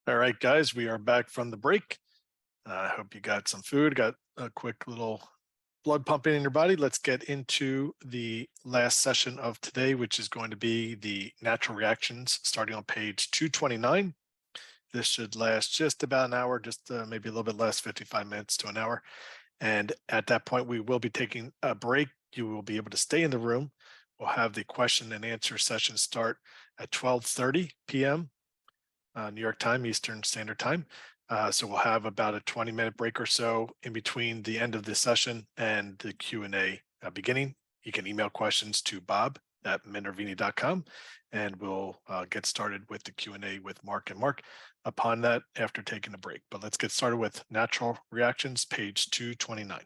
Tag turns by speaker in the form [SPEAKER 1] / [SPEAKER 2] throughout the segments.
[SPEAKER 1] All right, guys, we are back from the break. I hope you got some food, got a quick little blood pumping in your body. Let's get into the last session of today, which is going to be the natural reactions starting on page 229. This should last just about an hour, just maybe a little bit less, 55 minutes to an hour. And at that point, we will be taking a break. You will be able to stay in the room. We'll have the question and answer session start at 12:30 p.m. New York time, Eastern Standard Time. So we'll have about a 20-minute break or so in between the end of the session and the Q&A beginning. You can email questions to bob@minervini.com, and we'll get started with the Q&A with Mark and Mark upon that after taking a break. But let's get started with natural reactions, page 229.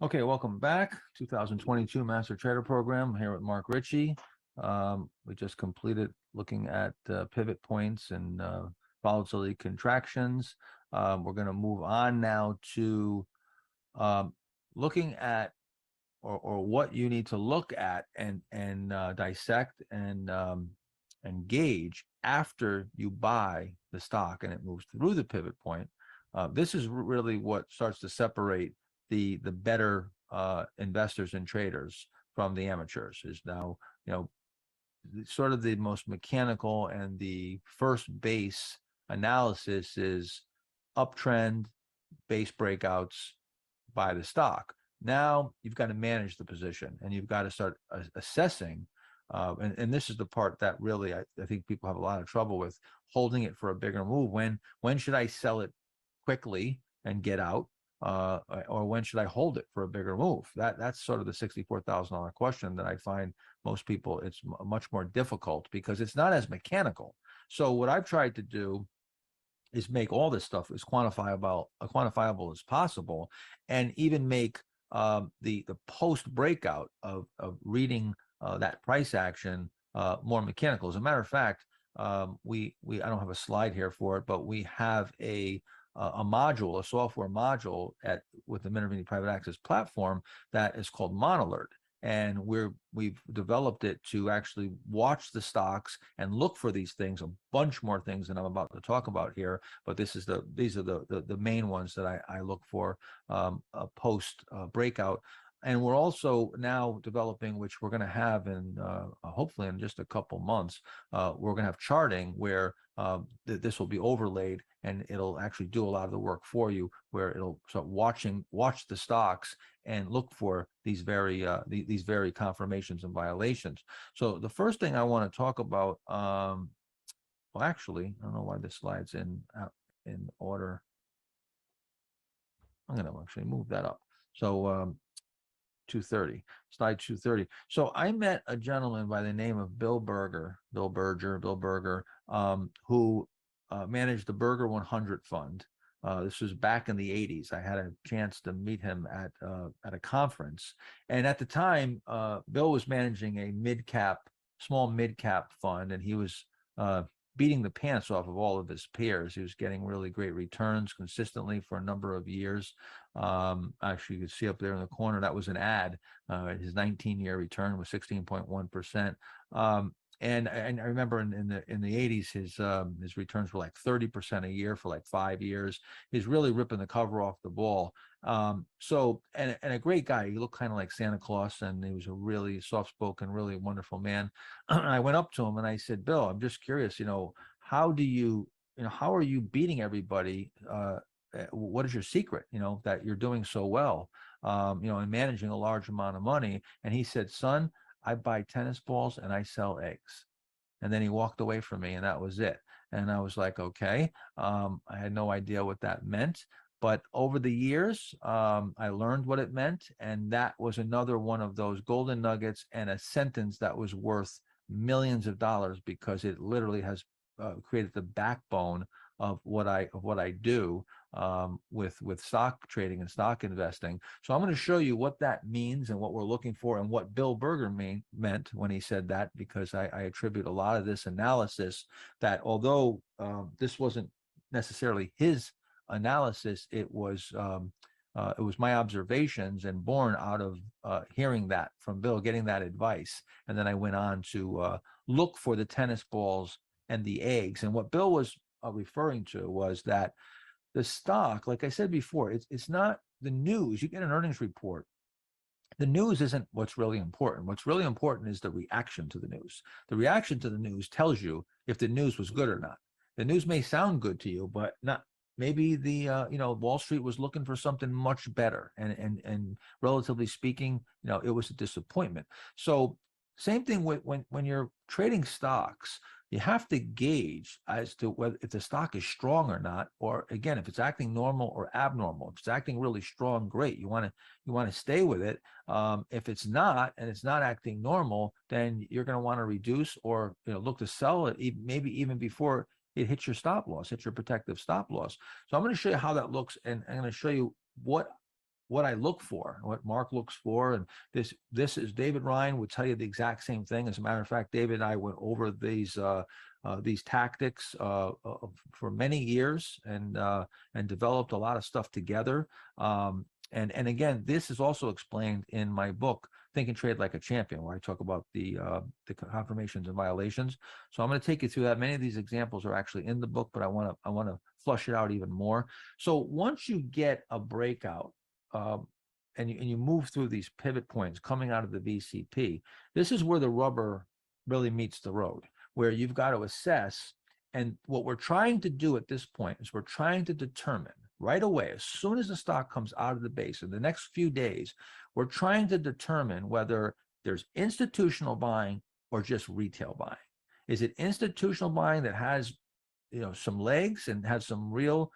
[SPEAKER 2] Okay, welcome back. 2022 Master Trader Program. I'm here with Mark Ritchie. We just completed looking at pivot points and volatility contractions. We're going to move on now to looking at or what you need to look at and dissect and gauge after you buy the stock and it moves through the pivot point. This is really what starts to separate the better investors and traders from the amateurs. Is now, sort of the most mechanical and the first base analysis is uptrend, base breakouts, buy the stock. Now you've got to manage the position and you've got to start assessing. And this is the part that really I think people have a lot of trouble with, holding it for a bigger move. When should I sell it quickly and get out? Or when should I hold it for a bigger move? That's sort of the $64,000 question that I find most people, it's much more difficult because it's not as mechanical. So what I've tried to do is make all this stuff as quantifiable as possible, and even make the post breakout of reading that price action more mechanical. As a matter of fact, we I don't have a slide here for it, but we have a module, a software module with the Minervini Private Access platform that is called Monalert. And we've developed it to actually watch the stocks and look for these things, a bunch more things than I'm about to talk about here. But these are the main ones that I look for post breakout. And we're also now developing, which we're going to have in hopefully in just a couple months, we're going to have charting where this will be overlaid and it'll actually do a lot of the work for you, where it'll start watch the stocks and look for these very confirmations and violations. So the first thing I want to talk about, well, actually, I don't know why this slide's in order. I'm going to actually move that up. So 230, slide 230. So I met a gentleman by the name of Bill Berger, who managed the Berger 100 fund. This was back in the 80s. I had a chance to meet him at a conference. And at the time, Bill was managing a small mid-cap fund, and he was beating the pants off of all of his peers. He was getting really great returns consistently for a number of years. Actually, you can see up there in the corner, that was an ad. His 19-year return was 16.1%. And I remember in the 80s, his returns were like 30% a year for like 5 years. He's really ripping the cover off the ball. So a great guy. He looked kind of like Santa Claus, and he was a really soft-spoken, really wonderful man. I went up to him and I said, Bill, I'm just curious, how are you beating everybody? What is your secret, that you're doing so well, and managing a large amount of money? And he said, son, I buy tennis balls and I sell eggs. And then he walked away from me, and that was it. And I was like, okay. I had no idea what that meant. But over the years, I learned what it meant. And that was another one of those golden nuggets, and a sentence that was worth millions of dollars, because it literally has created the backbone of what I do with stock trading and stock investing. So I'm going to show you what that means and what we're looking for, and what Bill Berger meant when he said that, because I attribute a lot of this analysis that, although this wasn't necessarily his analysis, it was it was my observations and born out of hearing that from Bill, getting that advice. And then I went on to look for the tennis balls and the eggs. And what Bill was referring to was that the stock, like I said before, it's not the news. You get an earnings report. The news isn't what's really important. What's really important is the reaction to the news. The reaction to the news tells you if the news was good or not. The news may sound good to you, but not. Maybe the Wall Street was looking for something much better, and relatively speaking, it was a disappointment. So same thing with when you're trading stocks, you have to gauge as to whether if the stock is strong or not, or again, if it's acting normal or abnormal. If it's acting really strong, great. You want to stay with it. If it's not, and it's not acting normal, then you're going to want to reduce or look to sell it, maybe even before it hits your stop loss, hits your protective stop loss. So I'm going to show you how that looks, and I'm going to show you what I look for, what Mark looks for. And this is David Ryan would tell you the exact same thing. As a matter of fact, David and I went over these tactics for many years and developed a lot of stuff together. And again, this is also explained in my book, Think and Trade Like a Champion, where I talk about the confirmations and violations. So I'm going to take you through that. Many of these examples are actually in the book, but I want to flush it out even more. So once you get a breakout, and you move through these pivot points coming out of the VCP, this is where the rubber really meets the road, where you've got to assess. And what we're trying to do at this point is we're trying to determine right away, as soon as the stock comes out of the base in the next few days, we're trying to determine whether there's institutional buying or just retail buying. Is it institutional buying that has some legs and has some real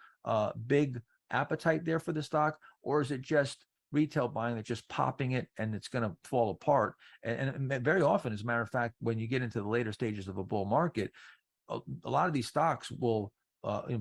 [SPEAKER 2] big appetite there for the stock, or is it just retail buying that's just popping it and it's going to fall apart? And very often, as a matter of fact, when you get into the later stages of a bull market, a lot of these stocks will,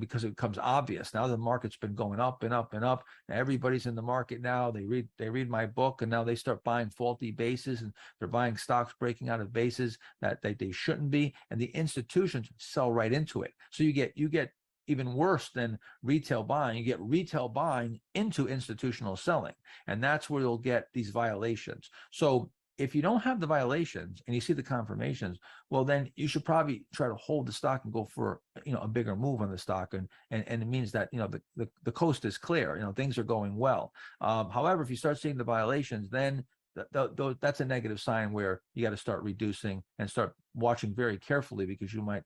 [SPEAKER 2] because it becomes obvious. Now the market's been going up and up and up. And everybody's in the market now. They read my book, and now they start buying faulty bases, and they're buying stocks breaking out of bases that they shouldn't be. And the institutions sell right into it. So you get even worse than retail buying. You get retail buying into institutional selling, and that's where you'll get these violations. So if you don't have the violations and you see the confirmations, well, then you should probably try to hold the stock and go for a bigger move on the stock, and it means that the coast is clear. Things are going well. However, if you start seeing the violations, then that's a negative sign where you got to start reducing and start watching very carefully, because you might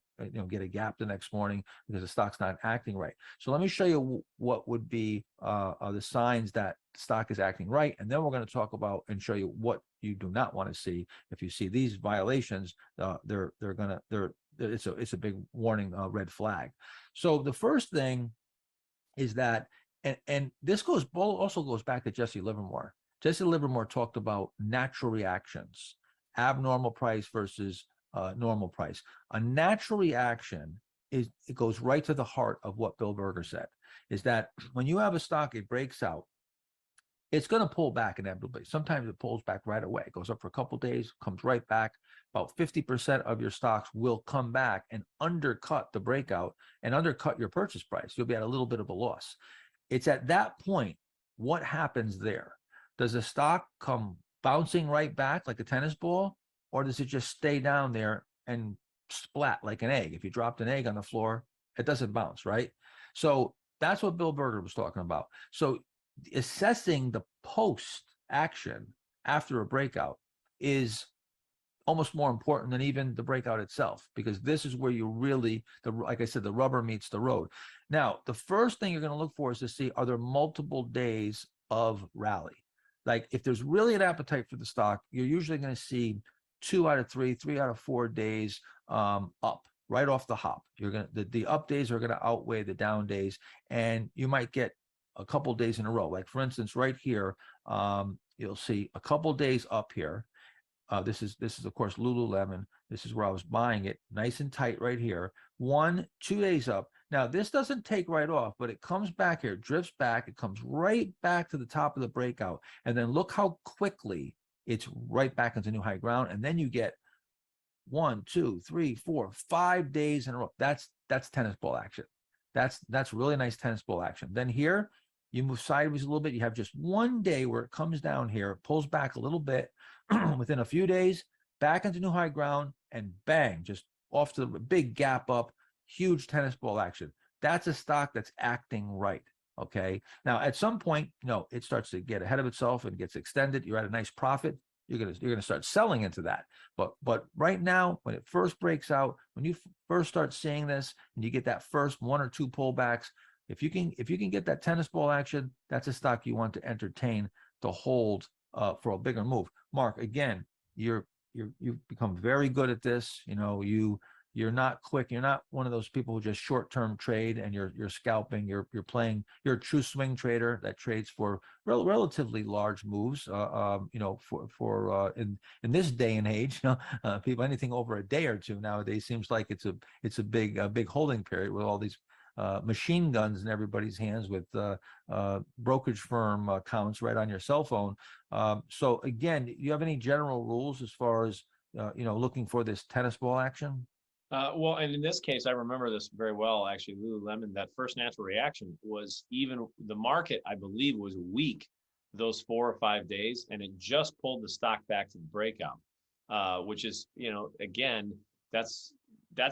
[SPEAKER 2] get a gap the next morning because the stock's not acting right. So let me show you what would be the signs that the stock is acting right, and then we're going to talk about and show you what you do not want to see. If you see these violations, it's a big warning, red flag. So the first thing is that, and this also goes back to Jesse Livermore. Jesse Livermore talked about natural reactions, abnormal price versus normal price. A natural reaction it goes right to the heart of what Bill Berger said, is that when you have a stock, it breaks out, it's going to pull back inevitably. Sometimes it pulls back right away. It goes up for a couple of days, comes right back. About 50% of your stocks will come back and undercut the breakout and undercut your purchase price. You'll be at a little bit of a loss. It's at that point, what happens there? Does the stock come bouncing right back like a tennis ball, or does it just stay down there and splat like an egg? If you dropped an egg on the floor, it doesn't bounce, right? So that's what Bill Berger was talking about. So assessing the post action after a breakout is almost more important than even the breakout itself, because this is where you really, like I said, the rubber meets the road. Now, the first thing you're going to look for is to see, are there multiple days of rally? Like if there's really an appetite for the stock, you're usually going to see 2 out of 3, 3 out of 4 days up right off the hop. You're going to, the up days are going to outweigh the down days, and you might get a couple days in a row. Like for instance, right here, you'll see a couple days up here. This is of course Lululemon. This is where I was buying it, nice and tight right here. 1, 2 days up. Now this doesn't take right off, but it comes back here, drifts back. It comes right back to the top of the breakout, and then look how quickly it's right back into new high ground. And then you get 1, 2, 3, 4, 5 days in a row. That's tennis ball action. That's really nice tennis ball action. Then here you move sideways a little bit. You have just one day where it comes down here, it pulls back a little bit. Within a few days, back into new high ground, and bang, just off to the big gap up, huge tennis ball action. That's a stock that's acting right. Okay. Now, at some point, no, it starts to get ahead of itself and gets extended. You're at a nice profit. You're gonna start selling into that. But right now, when it first breaks out, when you first start seeing this, and you get that first one or two pullbacks, if you can get that tennis ball action, that's a stock you want to entertain to hold for a bigger move. Mark, again, you've become very good at this. You're not quick. You're not one of those people who just short-term trade and you're scalping. You're a true swing trader that trades for relatively large moves. In this day and age, people, anything over a day or two nowadays seems like it's a big holding period with all these machine guns in everybody's hands with brokerage firm accounts right on your cell phone. So again, do you have any general rules as far as looking for this tennis ball action?
[SPEAKER 3] Well, and in this case, I remember this very well, actually, Lululemon, that first natural reaction was, even the market, I believe, was weak those 4 or 5 days, and it just pulled the stock back to the breakout, which is, again, that's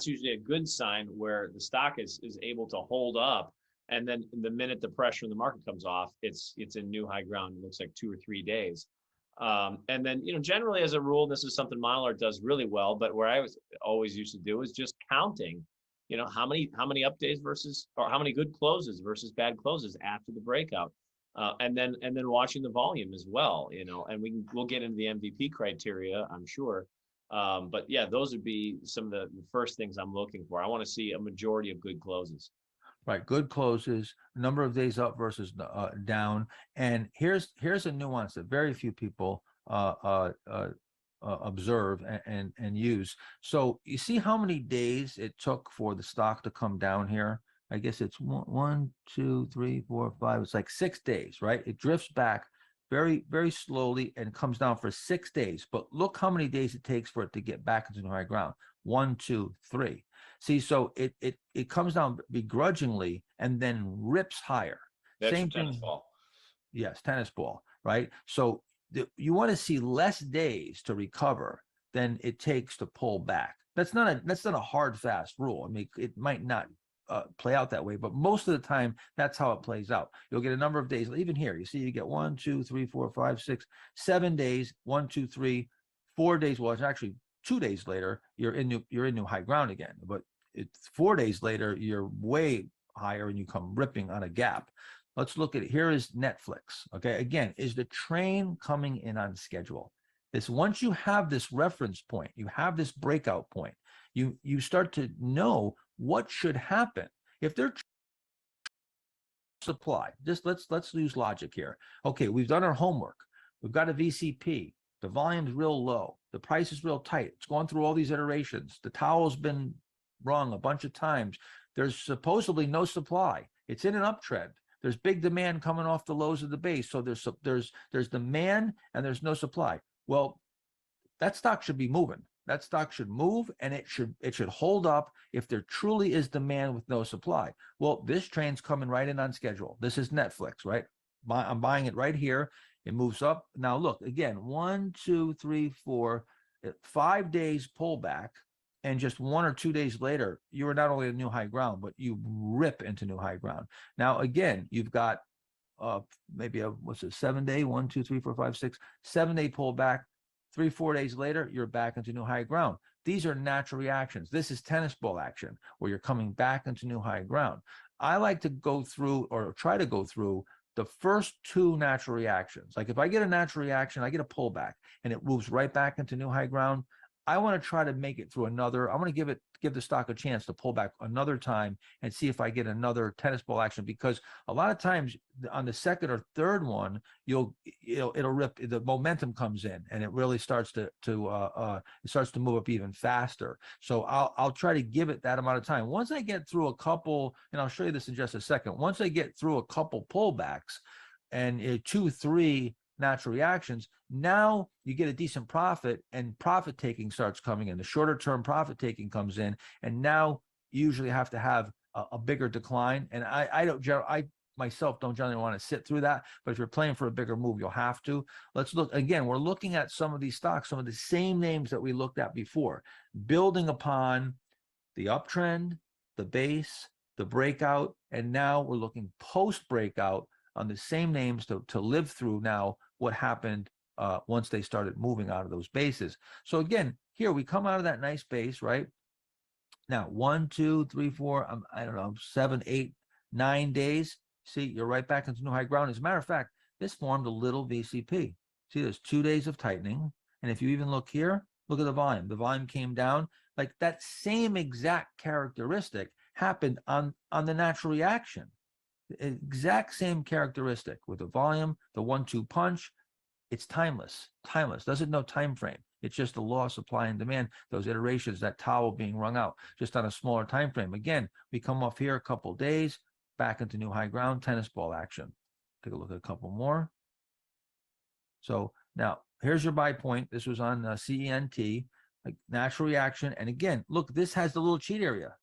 [SPEAKER 3] usually a good sign where the stock is able to hold up. And then the minute the pressure in the market comes off, it's in new high ground. It looks like 2 or 3 days. And then, generally as a rule, this is something Monolart does really well, but where I was always used to do is just counting, how many up days versus, or how many good closes versus bad closes after the breakout. And then watching the volume as well, and we'll get into the MVP criteria, I'm sure. But yeah, those would be some of the first things I'm looking for. I want to see a majority of good closes.
[SPEAKER 2] Right, good closes, number of days up versus down, and here's a nuance that very few people observe and use. So you see how many days it took for the stock to come down here? I guess it's one, 2, 3, 4, 5. It's like 6 days, right? It drifts back very, very slowly and comes down for 6 days. But look how many days it takes for it to get back into the high ground. 1, 2, 3. See, so it comes down begrudgingly and then rips higher.
[SPEAKER 3] That's
[SPEAKER 2] Same
[SPEAKER 3] tennis
[SPEAKER 2] thing.
[SPEAKER 3] ball.
[SPEAKER 2] Yes, tennis ball, right? So you want to see less days to recover than it takes to pull back. That's not a hard fast rule. I mean, it might not play out that way, but most of the time that's how it plays out. You'll get a number of days. Even here, you see, you get 1, 2, 3, 4, 5, 6, 7 days. 1, 2, 3, 4 days. Well, it's actually 2 days later. You're in new high ground again. But it's 4 days later, you're way higher and you come ripping on a gap. Let's look at it. Here is Netflix. Okay, again, is the train coming in on schedule? Once you have this reference point, you have this breakout point, you start to know what should happen. If they're supply, just let's use logic here. Okay, we've done our homework. We've got a VCP. The volume's real low. The price is real tight. It's gone through all these iterations. The towel's been wrong a bunch of times. There's supposedly no supply. It's in an uptrend. There's big demand coming off the lows of the base. So there's demand and there's no supply. Well, that stock should be moving. That stock should move, and it should hold up if there truly is demand with no supply. Well, this train's coming right in on schedule. This is Netflix, right? I'm buying it right here. It moves up. Now look, again, 1, 2, 3, 4, 5 days pullback, and just 1 or 2 days later, you are not only at new high ground, but you rip into new high ground. Now, again, you've got maybe a 7 day, 1, 2, 3, 4, 5, 6, 7 day pullback. 3, 4 days later, you're back into new high ground. These are natural reactions. This is tennis ball action where you're coming back into new high ground. I like to go through, or try to go through, the first 2 natural reactions. Like if I get a natural reaction, I get a pullback and it moves right back into new high ground, I want to try to make it through another. I want to give the stock a chance to pull back another time and see if I get another tennis ball action, because a lot of times on the second or third one, it'll rip. The momentum comes in and it really starts to move up even faster. So I'll try to give it that amount of time. Once I get through a couple, and I'll show you this in just a second. Once I get through a couple pullbacks and 2, 3 natural reactions, now you get a decent profit, and profit taking starts coming in. The shorter term profit taking comes in, and now you usually have to have a bigger decline. And I myself don't generally want to sit through that, but if you're playing for a bigger move, you'll have to. Let's look again. We're looking at some of these stocks, some of the same names that we looked at before, building upon the uptrend, the base, the breakout, and now we're looking post breakout on the same names to live through now what happened once they started moving out of those bases. So again, here we come out of that nice base, right? Now, 1, 2, 3, 4, I don't know, 7, 8, 9 days. See, you're right back into new high ground. As a matter of fact, this formed a little VCP. See, there's 2 days of tightening. And if you even look here, look at the volume. The volume came down. Like that same exact characteristic happened on the natural reaction. The exact same characteristic with the volume, the 1-2 punch. It's timeless, doesn't know time frame. It's just the law of supply and demand, those iterations, that towel being wrung out just on a smaller time frame. Again, we come off here a couple days, back into new high ground, tennis ball action. Take a look at a couple more. So now here's your buy point. This was on CENT, like natural reaction. And again, look, this has the little cheat area,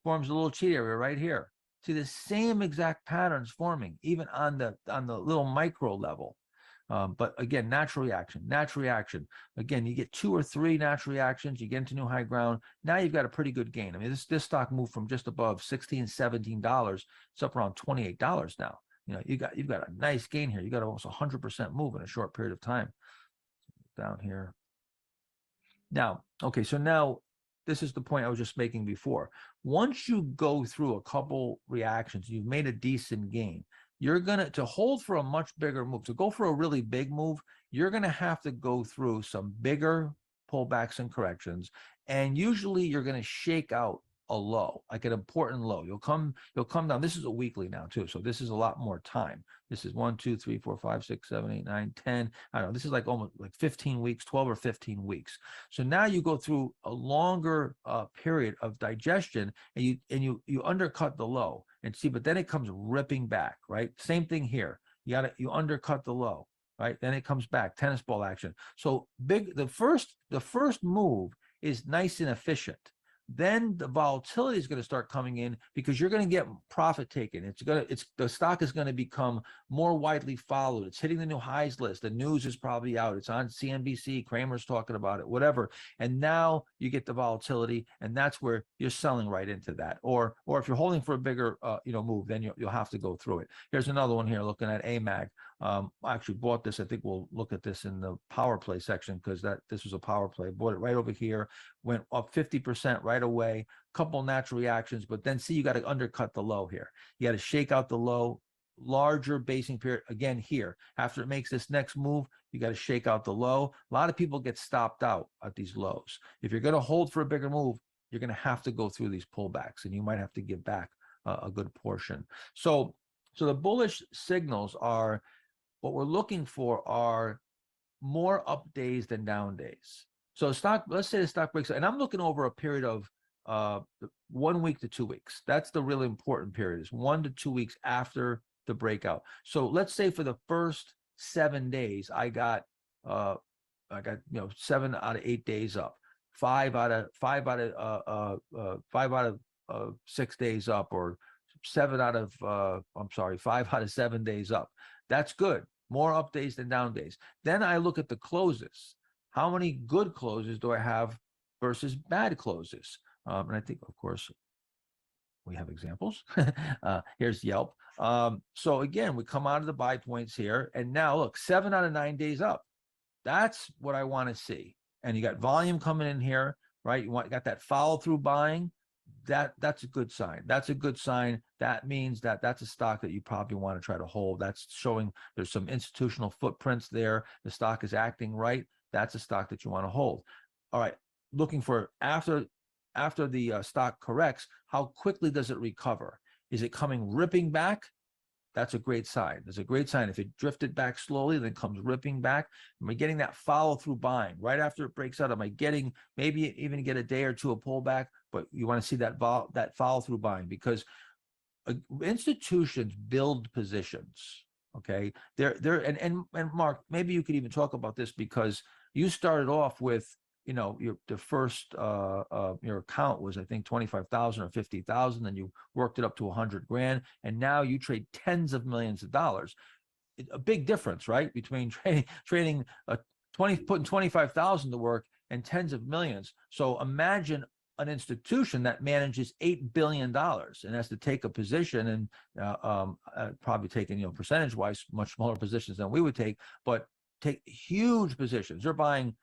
[SPEAKER 2] forms a little cheat area right here. See the same exact patterns forming, even on the little micro level. But again, natural reaction. Again, you get 2 or 3 natural reactions, you get into new high ground. Now you've got a pretty good gain. I mean, this stock moved from just above $16, $17. It's up around $28 now. You know, you've got a nice gain here. You got almost 100% move in a short period of time. Down here. Now, okay, so now this is the point I was just making before. Once you go through a couple reactions, you've made a decent gain. You're to hold for a much bigger move, to go for a really big move, you're going to have to go through some bigger pullbacks and corrections. And usually you're going to shake out a low, like an important low. You'll come down. This is a weekly now too. So this is a lot more time. This is 1, 2, 3, 4, 5, 6, 7, 8, 9, 10. I don't know. This is like almost like 15 weeks, 12 or 15 weeks. So now you go through a longer period of digestion, and you undercut the low and see, but then it comes ripping back, right? Same thing here. You undercut the low, right? Then it comes back, tennis ball action. So the first move is nice and efficient. Then the volatility is going to start coming in because you're going to get profit taken. The stock is going to become more widely followed. It's hitting the new highs list. The news is probably out. It's on CNBC. Kramer's talking about it, whatever. And now you get the volatility, and that's where you're selling right into that. Or if you're holding for a bigger move, then you'll have to go through it. Here's another one here looking at AMAG. I actually bought this. I think we'll look at this in the power play section because this was a power play. Bought it right over here, went up 50% right away, couple natural reactions, but then see, you got to undercut the low here. You got to shake out the low, larger basing period again here. After it makes this next move, you got to shake out the low. A lot of people get stopped out at these lows. If you're going to hold for a bigger move, you're going to have to go through these pullbacks, and you might have to give back a good portion. So the bullish signals are, what we're looking for are more up days than down days. So let's say the stock breaks, and I'm looking over a period of 1 week to 2 weeks. That's the really important period, is 1 to 2 weeks after the breakout. So let's say for the first 7 days, I got 7 out of 8 days up, 5 out of 6 days up, or 5 out of 7 days up. That's good. More up days than down days. Then I look at the closes. How many good closes do I have versus bad closes? And I think, of course, we have examples. Here's Yelp. So again, we come out of the buy points here, and now look, 7 out of 9 days up. That's what I want to see. And you got volume coming in here, right? You got that follow through buying. That's a good sign. That's a good sign. That means that's a stock that you probably want to try to hold. That's showing there's some institutional footprints there. The stock is acting right. That's a stock that you want to hold. All right. Looking for after the stock corrects, how quickly does it recover? Is it coming ripping back? That's a great sign. That's a great sign. If it drifted back slowly, then comes ripping back, am I getting that follow through buying right after it breaks out? Am I getting maybe even get a day or two of pullback? But you want to see that follow through buying, because institutions build positions. Okay, and Mark, maybe you could even talk about this, because you started off with the first your account was, I think, 25,000 or 50,000, then you worked it up to 100 grand, and now you trade tens of millions of dollars. A big difference, right, between trading putting 25,000 to work and tens of millions. So imagine an institution that manages $8 billion and has to take a position, and probably taking, percentage wise, much smaller positions than we would take, but take huge positions. They're buying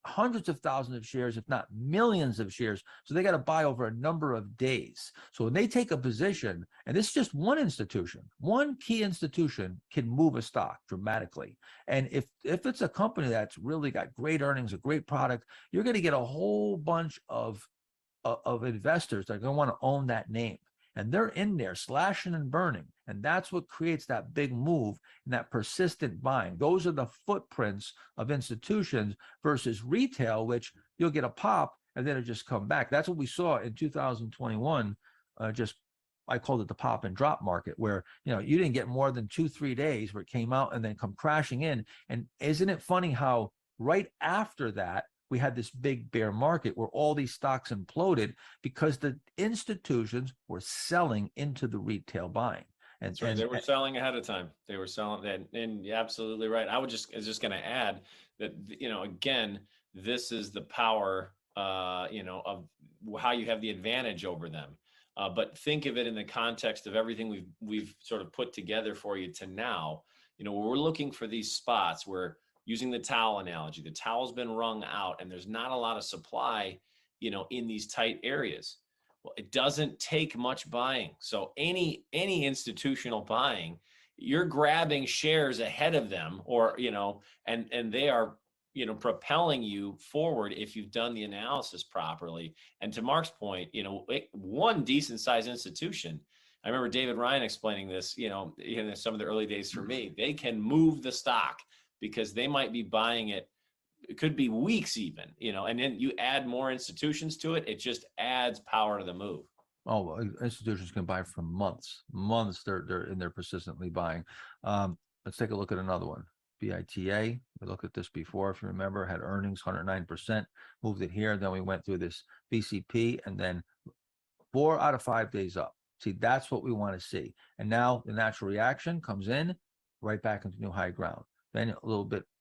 [SPEAKER 2] hundreds of thousands of shares, if not millions of shares. So they got to buy over a number of days. So when they take a position, and this is just one institution, one key institution can move a stock dramatically. And if it's a company that's really got great earnings, a great product, you're going to get a whole bunch of investors that are going to want to own that name. And they're in there slashing and burning. And that's what creates that big move and that persistent buying. Those are the footprints of institutions versus retail, which you'll get a pop and then it just come back. That's what we saw in 2021. I called it the pop and drop market, where you didn't get more than 2-3 days where it came out and then come crashing in. And isn't it funny how right after that, we had this big bear market where all these stocks imploded because the institutions were selling into the retail buying. And,
[SPEAKER 3] That's right. They were selling ahead of time. They were selling, and you're absolutely right. I was just going to add that, again, this is the power, of how you have the advantage over them. But think of it in the context of everything we've sort of put together for you to now. We're looking for these spots where, using the towel analogy, the towel's been wrung out and there's not a lot of supply, in these tight areas. Well, it doesn't take much buying. So any institutional buying, you're grabbing shares ahead of them, or, and they are, propelling you forward if you've done the analysis properly. And to Mark's point, one decent sized institution, I remember David Ryan explaining this, in some of the early days for me, they can move the stock because they might be buying it. It could be weeks even, and then you add more institutions to it. It just adds power to the move.
[SPEAKER 2] Oh, well, institutions can buy for months. They're in there persistently buying. Let's take a look at another one. BITA. We looked at this before, if you remember, had earnings 109%, moved it here. Then we went through this BCP, and then 4 out of 5 days up. See, that's what we want to see. And now the natural reaction comes in right back into new high ground. Then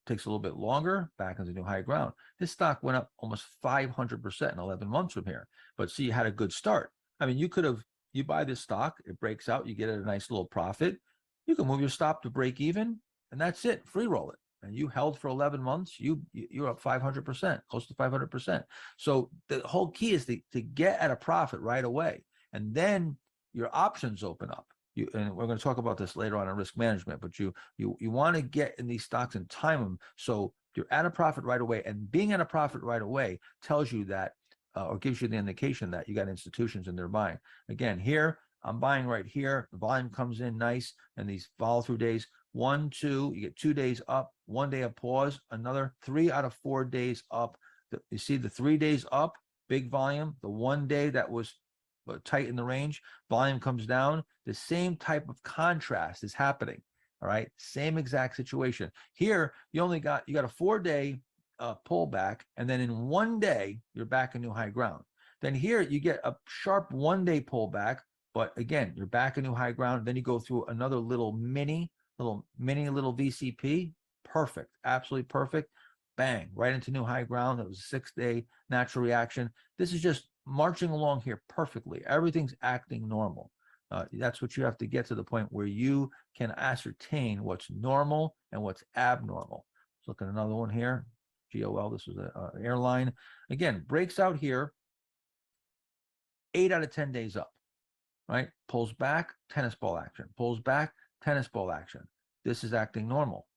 [SPEAKER 2] takes a little bit longer, back into new high ground. This stock went up almost 500% in 11 months from here. But see, you had a good start. I mean, you buy this stock, it breaks out, you get a nice little profit. You can move your stop to break even, and that's it, free roll it. And you held for 11 months, you're up 500%, close to 500%. So the whole key is to get at a profit right away. And then your options open up. And we're going to talk about this later on in risk management, but you want to get in these stocks and time them so you're at a profit right away. And being at a profit right away tells you that, or gives you the indication that you got institutions and they're buying. Again, here, I'm buying right here. The volume comes in nice, and these follow through days, 1, 2, you get 2 days up, 1 day of pause, another 3 out of 4 days up. You see the 3 days up, big volume. The 1 day that was tight in the range, volume comes down. The same type of contrast is happening. All right, same exact situation here. You got a 4-day pullback, and then in 1 day you're back in new high ground. Then here you get a sharp 1-day pullback, but again you're back in new high ground. Then you go through another little mini VCP. Perfect, absolutely perfect. Bang, right into new high ground. That was a 6-day natural reaction. This is just marching along here perfectly. Everything's acting normal. That's what you have to get to, the point where you can ascertain what's normal and what's abnormal. Let's look at another one here. GOL, this was an airline. Again, breaks out here, 8 out of 10 days up, right? Pulls back, tennis ball action. Pulls back, tennis ball action. This is acting normal.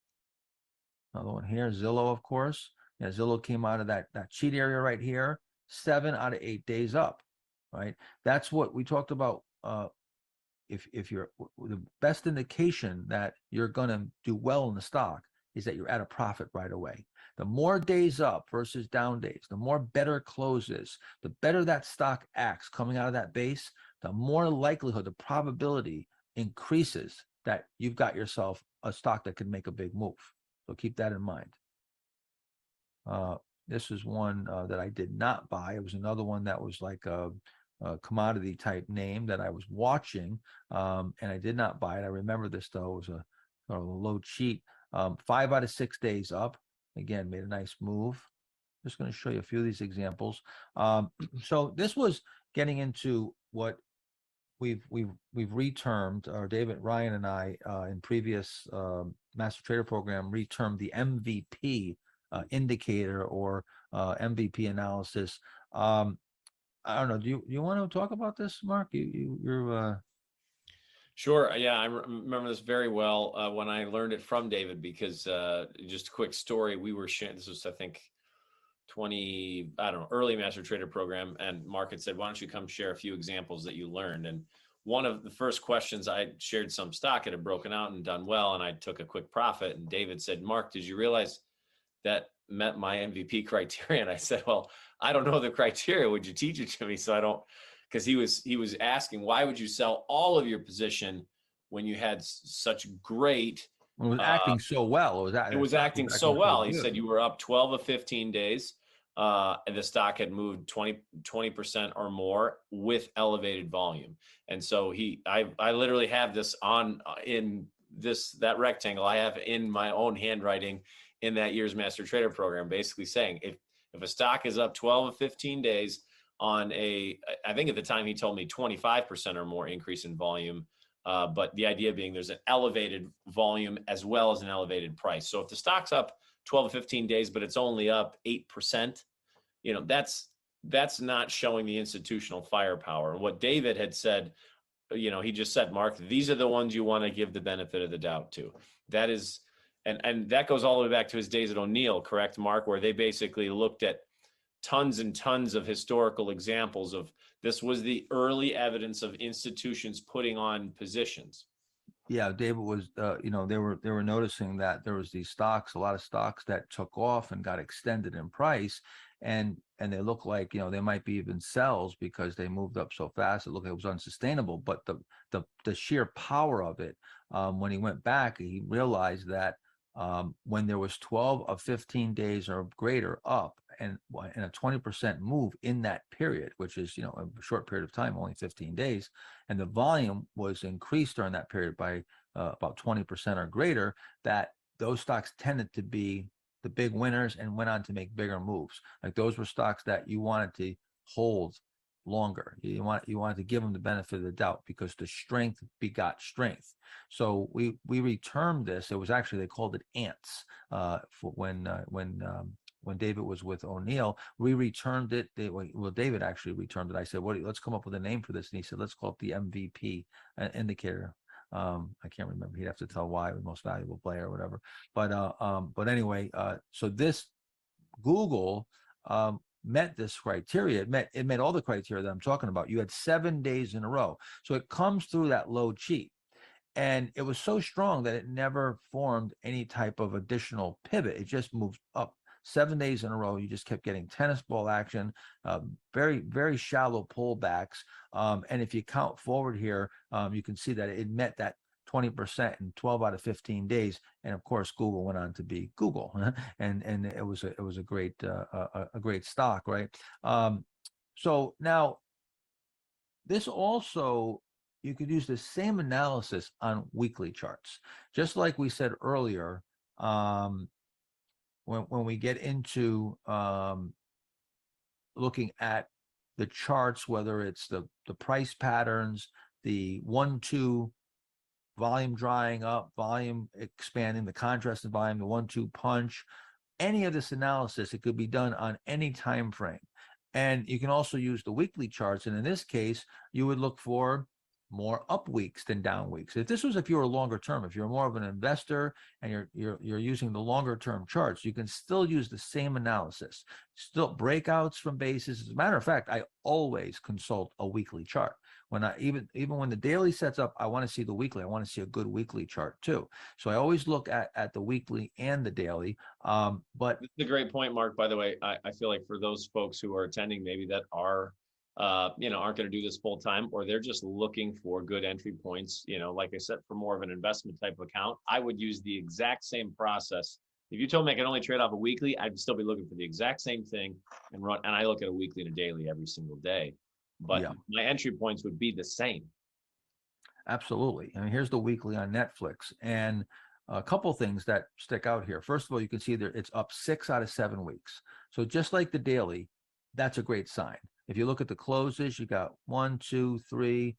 [SPEAKER 2] Another one here, Zillow, of course. Yeah, Zillow came out of that cheat area right here, 7 out of 8 days up, right? That's what we talked about. If you're, the best indication that you're going to do well in the stock is that you're at a profit right away. The more days up versus down days, the more better closes, the better that stock acts coming out of that base, the more likelihood, the probability increases that you've got yourself a stock that can make a big move. So keep that in mind. This is one that I did not buy. It was another one that was like a commodity type name that I was watching, and I did not buy it. I remember this though. It was a low cheat. 5 out of 6 days up. Again, made a nice move. Just going to show you a few of these examples. So this was getting into what we've retermed, or David Ryan and I in previous Master Trader program retermed the MVP indicator or MVP analysis. I don't know. Do you want to talk about this, Mark? You're
[SPEAKER 3] Sure. Yeah, I remember this very well when I learned it from David, because just a quick story. We were sharing, this was, I think, early Master Trader program. And Mark had said, why don't you come share a few examples that you learned? And one of the first questions, I shared some stock, it had broken out and done well, and I took a quick profit. And David said, Mark, did you realize that met my MVP criteria? And I said, well, I don't know the criteria. Would you teach it to me? So I don't, because he was asking, why would you sell all of your position when you had such great,
[SPEAKER 2] it was acting so well.
[SPEAKER 3] it was acting so well. He said you were up 12 of 15 days. And the stock had moved 20% or more with elevated volume. And so I literally have this on in that rectangle I have in my own handwriting in that year's Master Trader program, basically saying if a stock is up 12 of 15 days on I think at the time he told me 25% or more increase in volume. But the idea being there's an elevated volume as well as an elevated price. So if the stock's up 12 to 15 days, but it's only up 8%, that's not showing the institutional firepower. And what David had said, he just said, Mark, these are the ones you want to give the benefit of the doubt to. That is, and that goes all the way back to his days at O'Neill, correct, Mark, where they basically looked at tons and tons of historical examples of this was the early evidence of institutions putting on positions.
[SPEAKER 2] Yeah, David was, they were noticing that there was a lot of stocks that took off and got extended in price, and they look like, they might be even sells because they moved up so fast. It looked like it was unsustainable. But the sheer power of it, when he went back, he realized that when there was 12 of 15 days or greater up, and a 20% move in that period, which is, a short period of time, only 15 days, and the volume was increased during that period by about 20% or greater, that those stocks tended to be the big winners and went on to make bigger moves. Like those were stocks that you wanted to hold longer. You wanted to give them the benefit of the doubt because the strength begot strength. So we retermed this. It was actually, they called it ants when David was with O'Neill. We returned it. David actually returned it. I said, let's come up with a name for this. And he said, let's call it the MVP indicator. I can't remember. He'd have to tell why, the most valuable player or whatever. But anyway, so this Google met this criteria. It met all the criteria that I'm talking about. You had 7 days in a row. So it comes through that low cheat. And it was so strong that it never formed any type of additional pivot. It just moved up 7 days in a row. You just kept getting tennis ball action, very, very shallow pullbacks. And if you count forward here, you can see that it met that 20% in 12 out of 15 days. And of course, Google went on to be Google, and it was a great stock, right? So now this also, you could use the same analysis on weekly charts, just like we said earlier. When we get into looking at the charts, whether it's the price patterns, the 1-2 volume drying up, volume expanding, the contrasted volume, the 1-2 punch, any of this analysis, it could be done on any time frame. And you can also use the weekly charts. And in this case, you would look for more up weeks than down weeks. If you were longer term, if you're more of an investor and you're using the longer term charts, you can still use the same analysis, still breakouts from bases. As a matter of fact, I always consult a weekly chart. When even when the daily sets up, I want to see the weekly. I want to see a good weekly chart too. So I always look at the weekly and the daily. But
[SPEAKER 3] it's a great point, Mark. By the way, I feel like for those folks who are attending, maybe that are aren't going to do this full time, or they're just looking for good entry points, like I said, for more of an investment type of account, I would use the exact same process If you told me I could only trade off a weekly, I'd still be looking for the exact same thing and run. And I look at a weekly and a daily every single day. But
[SPEAKER 2] Yeah.
[SPEAKER 3] my entry points would be the same.
[SPEAKER 2] Absolutely. I mean, here's the weekly on Netflix, and a couple things that stick out here. First of all, you can see that it's up 6 out of 7 weeks. So just like the daily, that's a great sign. If you look at the closes, you got 1, 2, 3.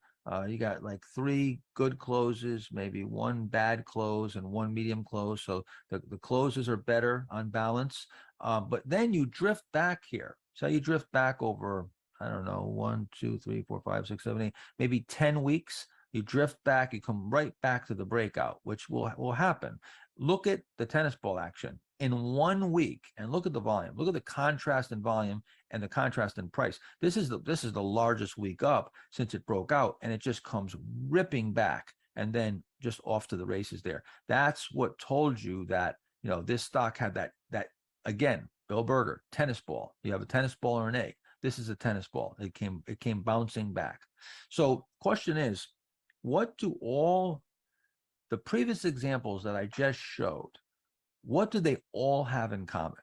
[SPEAKER 2] You got like 3 good closes, maybe 1 bad close and 1 medium close. So the closes are better on balance. But then you drift back here. So you drift back over, I don't know, 1, 2, 3, 4, 5, 6, 7, 8, maybe 10 weeks. You drift back, you come right back to the breakout, which will happen. Look at the tennis ball action in 1 week and look at the volume. Look at the contrast in volume and the contrast in price. This is the largest week up since it broke out, and it just comes ripping back and then just off to the races there. That's what told you that, this stock had that again, Bill Berger, tennis ball. You have a tennis ball or an egg. This is a tennis ball. It came bouncing back. So question is, what do all the previous examples that I just showed, what do they all have in common?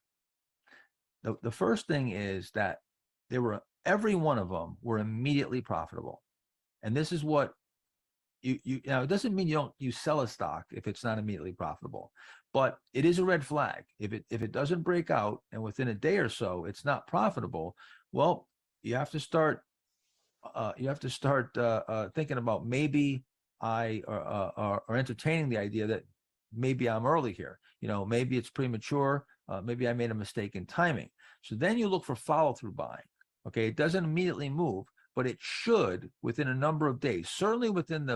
[SPEAKER 2] The first thing is that every one of them were immediately profitable. And this is what it doesn't mean you sell a stock if it's not immediately profitable, but it is a red flag. If it doesn't break out and within a day or so it's not profitable, well, you have to start thinking about maybe are entertaining the idea that maybe I'm early here. Maybe it's premature. Maybe I made a mistake in timing. So then you look for follow through buying. Okay, it doesn't immediately move, but it should within a number of days. Certainly within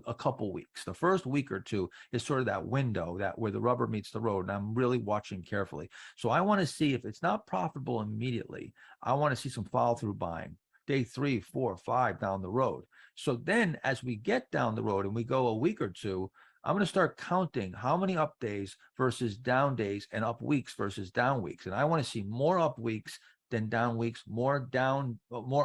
[SPEAKER 2] a couple weeks. The first week or two is sort of that window where the rubber meets the road, and I'm really watching carefully. So I want to see if it's not profitable immediately. I want to see some follow through buying. Day 3, 4, 5 down the road. So then as we get down the road and we go a week or two, I'm going to start counting how many up days versus down days and up weeks versus down weeks. And I want to see more up weeks than down weeks, more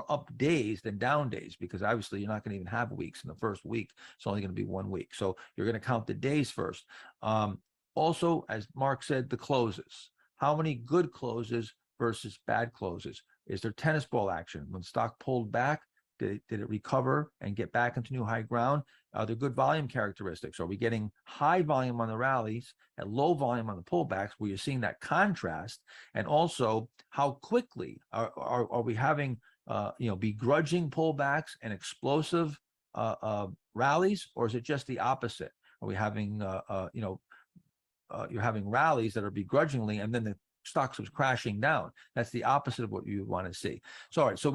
[SPEAKER 2] up days than down days, because obviously you're not going to even have weeks in the first week. It's only going to be 1 week. So you're going to count the days first. Also, as Mark said, the closes. How many good closes versus bad closes? Is there tennis ball action? When stock pulled back, did it recover and get back into new high ground? Are there good volume characteristics? Are we getting high volume on the rallies and low volume on the pullbacks where you're seeing that contrast? And also, how quickly are we having begrudging pullbacks and explosive rallies, or is it just the opposite? Are we having you're having rallies that are begrudgingly, and then the stocks was crashing down? That's the opposite of what you want to see. So, all right, so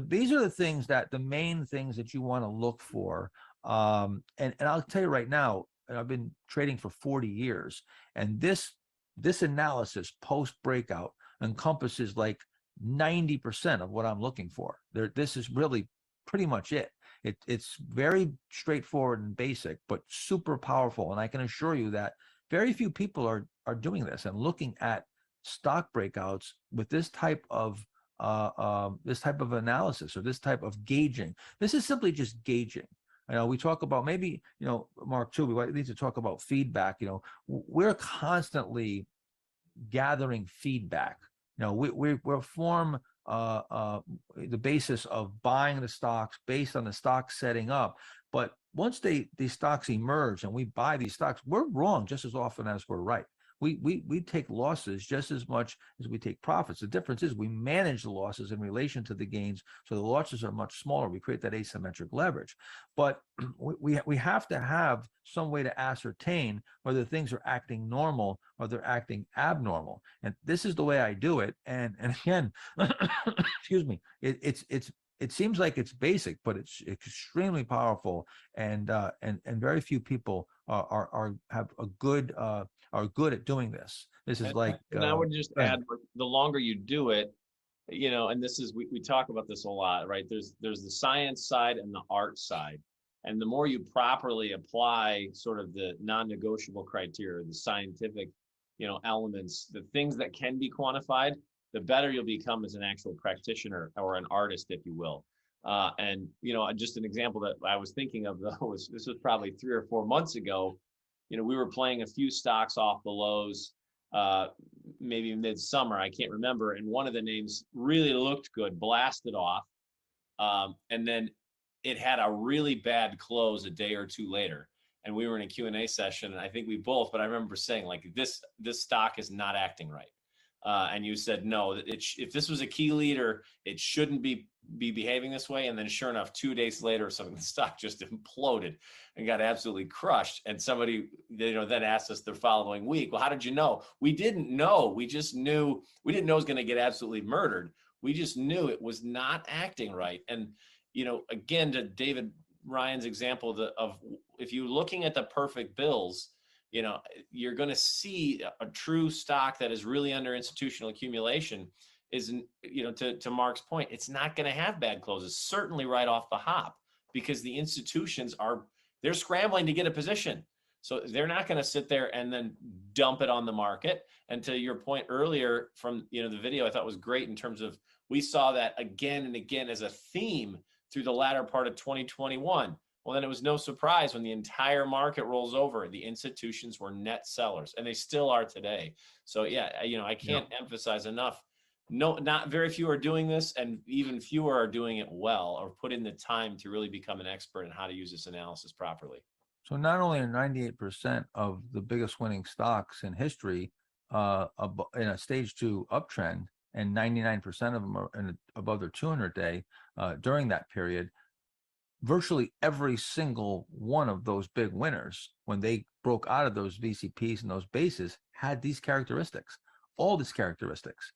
[SPEAKER 2] these are the main things that you want to look for. And I'll tell you right now, I've been trading for 40 years, and this analysis post breakout encompasses like 90% of what I'm looking for. This is really pretty much it. It's very straightforward and basic, but super powerful. And I can assure you that very few people are doing this and looking at stock breakouts with this type of analysis or this type of gauging. This is simply just gauging. We talk about maybe, Mark too, we need to talk about feedback. We're constantly gathering feedback. We form the basis of buying the stocks based on the stock setting up. But once these stocks emerge and we buy these stocks, we're wrong just as often as we're right. We take losses just as much as we take profits. The difference is we manage the losses in relation to the gains, so the losses are much smaller. We create that asymmetric leverage. But we have to have some way to ascertain whether things are acting normal or they're acting abnormal. And this is the way I do it. And again, excuse me, it seems like it's basic, but it's extremely powerful, and very few people are good at doing this. This is
[SPEAKER 3] and I would just add, the longer you do it, and this is we talk about this a lot, right? There's the science side and the art side, and the more you properly apply sort of the non-negotiable criteria, the scientific, elements, the things that can be quantified, the better you'll become as an actual practitioner or an artist, if you will. And just an example that I was thinking of, though, this was probably 3 or 4 months ago. We were playing a few stocks off the lows, maybe midsummer, I can't remember. And one of the names really looked good, blasted off. And then it had a really bad close a day or two later. And we were in a Q&A session, and I think we both, but I remember saying, like, this stock is not acting right. And you said, no, if this was a key leader, it shouldn't be behaving this way. And then sure enough, 2 days later or something, the stock just imploded and got absolutely crushed. And somebody, then asked us the following week, well, how did you know? We didn't know. We just knew. We didn't know it was going to get absolutely murdered. We just knew it was not acting right. And, again, to David Ryan's example of if you're looking at the perfect bills, you're going to see a true stock that is really under institutional accumulation is, to Mark's point, it's not going to have bad closes, certainly right off the hop, because the institutions they're scrambling to get a position. So they're not going to sit there and then dump it on the market. And to your point earlier from, the video, I thought was great in terms of, we saw that again and again as a theme through the latter part of 2021. Well, then it was no surprise when the entire market rolls over, the institutions were net sellers, and they still are today. So yeah, I can't emphasize enough. No, not very few are doing this, and even fewer are doing it well or put in the time to really become an expert in how to use this analysis properly.
[SPEAKER 2] So not only are 98% of the biggest winning stocks in history in a stage 2 uptrend, and 99% of them are above their 200-day during that period, virtually every single one of those big winners, when they broke out of those VCPs and those bases, had these characteristics, all these characteristics.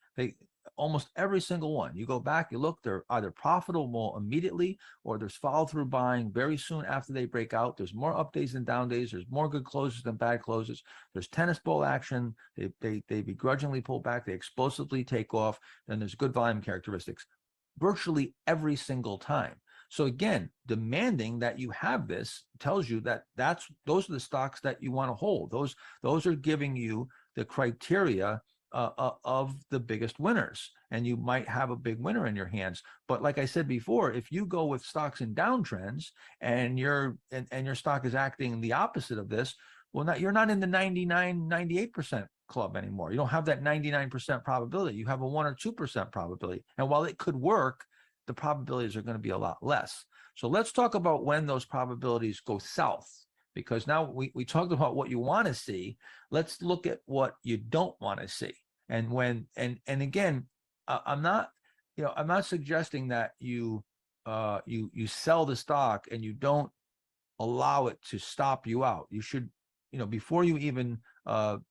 [SPEAKER 2] Almost every single one. You go back, you look, they're either profitable immediately, or there's follow through buying very soon after they break out. There's more up days than down days. There's more good closes than bad closes. There's tennis ball action. They begrudgingly pull back. They explosively take off. Then there's good volume characteristics virtually every single time. So again, demanding that you have this tells you that those are the stocks that you want to hold. Those are giving you the criteria of the biggest winners, and you might have a big winner in your hands. But like I said before, if you go with stocks in downtrends and your stock is acting the opposite of this, well, you're not in the 98% club anymore. You don't have that 99% probability. You have a 1 or 2% probability. And while it could work, the probabilities are going to be a lot less. So let's talk about when those probabilities go south, because now we talked about what you want to see. Let's look at what you don't want to see. And again, I'm not suggesting that you sell the stock and you don't allow it to stop you out. You should, before you even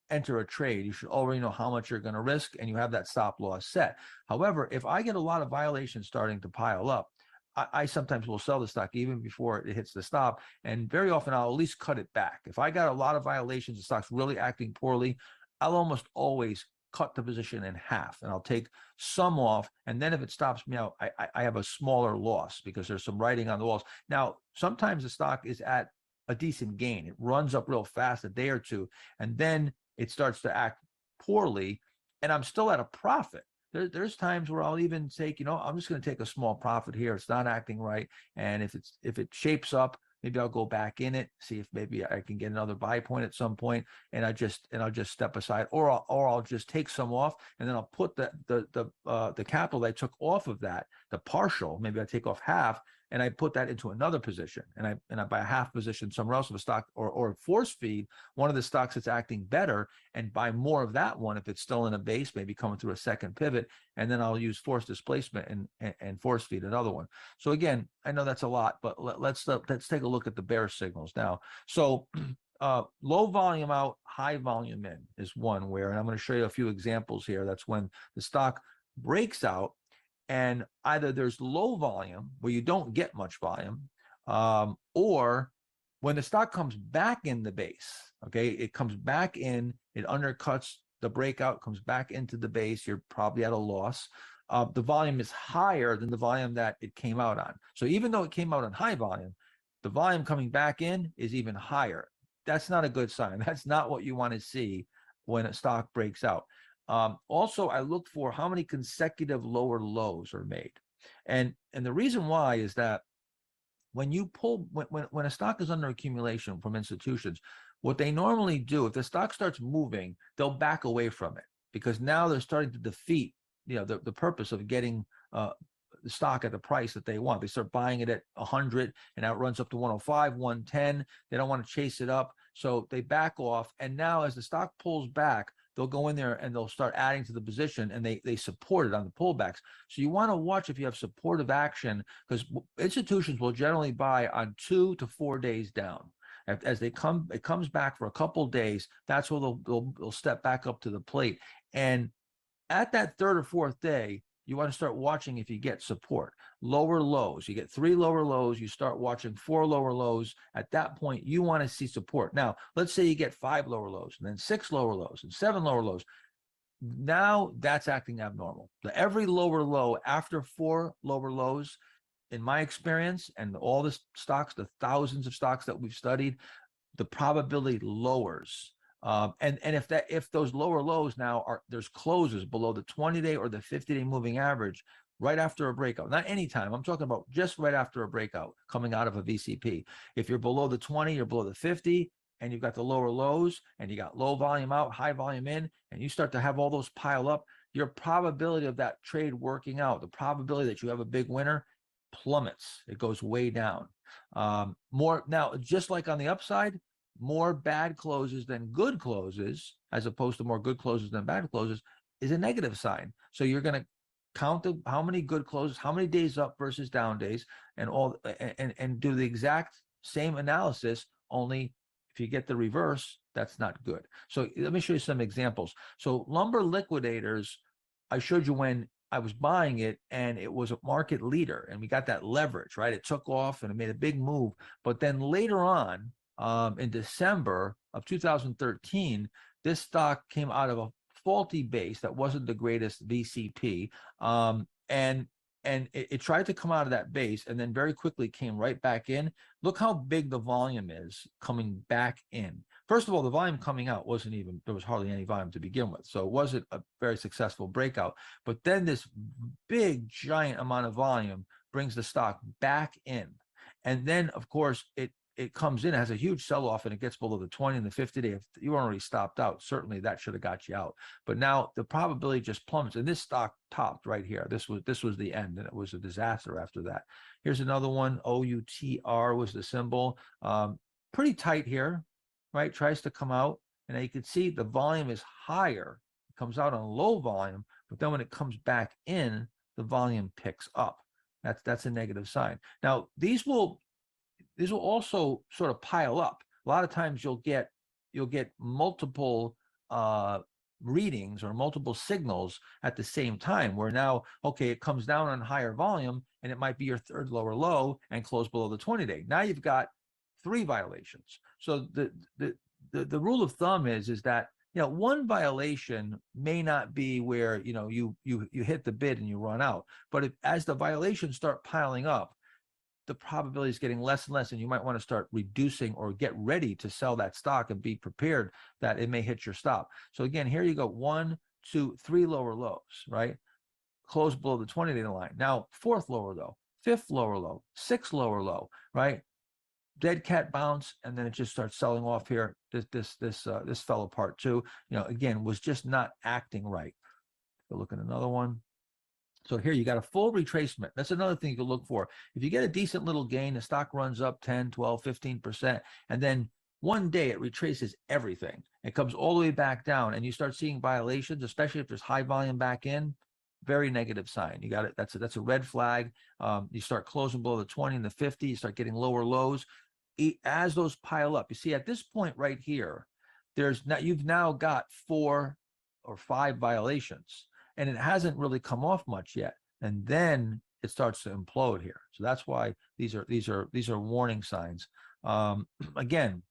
[SPEAKER 2] enter a trade, you should already know how much you're going to risk, and you have that stop loss set. However, if I get a lot of violations starting to pile up, I sometimes will sell the stock even before it hits the stop, and very often I'll at least cut it back. If I got a lot of violations, the stock's really acting poorly, I'll almost always cut the position in half, and I'll take some off, and then if it stops me out, I have a smaller loss because there's some writing on the walls. Now, sometimes the stock is at a decent gain. It runs up real fast a day or two, and then it starts to act poorly, and I'm still at a profit. There's times where I'll even take, I'm just going to take a small profit here. It's not acting right, and if it shapes up, maybe I'll go back in it, see if maybe I can get another buy point at some point, and I'll just step aside, or I'll just take some off, and then I'll put the capital that I took off of that, the partial, maybe I take off half, and I put that into another position, and I buy a half position somewhere else of a stock, or force feed one of the stocks that's acting better and buy more of that one if it's still in a base, maybe coming through a second pivot, and then I'll use force displacement and force feed another one. So again, I know that's a lot, but let's take a look at the bear signals now. So low volume out, high volume in is one where, and I'm going to show you a few examples here. That's when the stock breaks out, and either there's low volume where you don't get much volume, or when the stock comes back in the base, okay, it comes back in, it undercuts the breakout, comes back into the base, you're probably at a loss. The volume is higher than the volume that it came out on. So even though it came out on high volume, the volume coming back in is even higher. That's not a good sign. That's not what you want to see when a stock breaks out. Also, I look for how many consecutive lower lows are made. And the reason why is that when you pull, when a stock is under accumulation from institutions, What they normally do, if the stock starts moving, they'll back away from it because now they're starting to defeat, the purpose of getting the stock at the price that they want. They start buying it at 100 and now it runs up to 105, 110. They don't want to chase it up. So they back off. And now as the stock pulls back, they'll go in there and they'll start adding to the position and they support it on the pullbacks. So you want to watch if you have supportive action because institutions will generally buy on 2 to 4 days down. As it comes back for a couple of days, that's where they'll step back up to the plate. And at that third or fourth day, you want to start watching if you get support. Lower lows, you get 3 lower lows, you start watching 4 lower lows. At that point, you want to see support. Now, let's say you get 5 lower lows, and then 6 lower lows, and 7 lower lows. Now that's acting abnormal. Every lower low after 4 lower lows, in my experience, and all the stocks, the thousands of stocks that we've studied, the probability lowers. And if those lower lows now there's closes below the 20-day or the 50-day moving average right after a breakout, not anytime, I'm talking about just right after a breakout coming out of a VCP. If you're below the 20, you're below the 50, and you've got the lower lows and you got low volume out, high volume in, and you start to have all those pile up, your probability of that trade working out, the probability that you have a big winner plummets. It goes way down. More now, just like on the upside, more bad closes than good closes, as opposed to more good closes than bad closes, is a negative sign. So you're going to count how many good closes, how many days up versus down days, and do the exact same analysis. Only if you get the reverse, that's not good. So let me show you some examples. So lumber liquidators, I showed you when I was buying it and it was a market leader and we got that leverage, right? It took off and it made a big move. But then later on, in December of 2013, this stock came out of a faulty base that wasn't the greatest VCP. And it tried to come out of that base and then very quickly came right back in. Look how big the volume is coming back in. First of all, the volume coming out there was hardly any volume to begin with. So it wasn't a very successful breakout. But then this big, giant amount of volume brings the stock back in. And then, of course, it comes in, it has a huge sell-off, and it gets below the 20 and the 50-day. If you already stopped out, certainly that should have got you out. But now the probability just plummets, and this stock topped right here. This was the end, and it was a disaster after that. Here's another one. OUTR was the symbol. Pretty tight here, right? Tries to come out, and now you can see the volume is higher. It comes out on low volume, but then when it comes back in, the volume picks up. That's a negative sign. Now these will also sort of pile up. A lot of times you'll get multiple readings or multiple signals at the same time, where now, okay, it comes down on higher volume and it might be your third lower low and close below the 20-day. Now you've got 3 violations. So the rule of thumb is that, one violation may not be where, you hit the bid and you run out, but as the violations start piling up, the probability is getting less and less, and you might want to start reducing or get ready to sell that stock and be prepared that it may hit your stop. So again, here you go, 1, 2, 3 lower lows, right? Close below the 20-day line. Now, 4th lower low, 5th lower low, 6th lower low, right? Dead cat bounce, and then it just starts selling off here. This fell apart too. Again, was just not acting right. Go look at another one. So here you got a full retracement. That's another thing you can look for. If you get a decent little gain, the stock runs up 10, 12, 15%, and then one day it retraces everything. It comes all the way back down, and you start seeing violations, especially if there's high volume back in. Very negative sign. You got it. That's a red flag. You start closing below the 20 and the 50. You start getting lower lows. As those pile up, you see at this point right here, you've now got 4 or 5 violations. And it hasn't really come off much yet, and then it starts to implode here. So that's why these are warning signs. Again,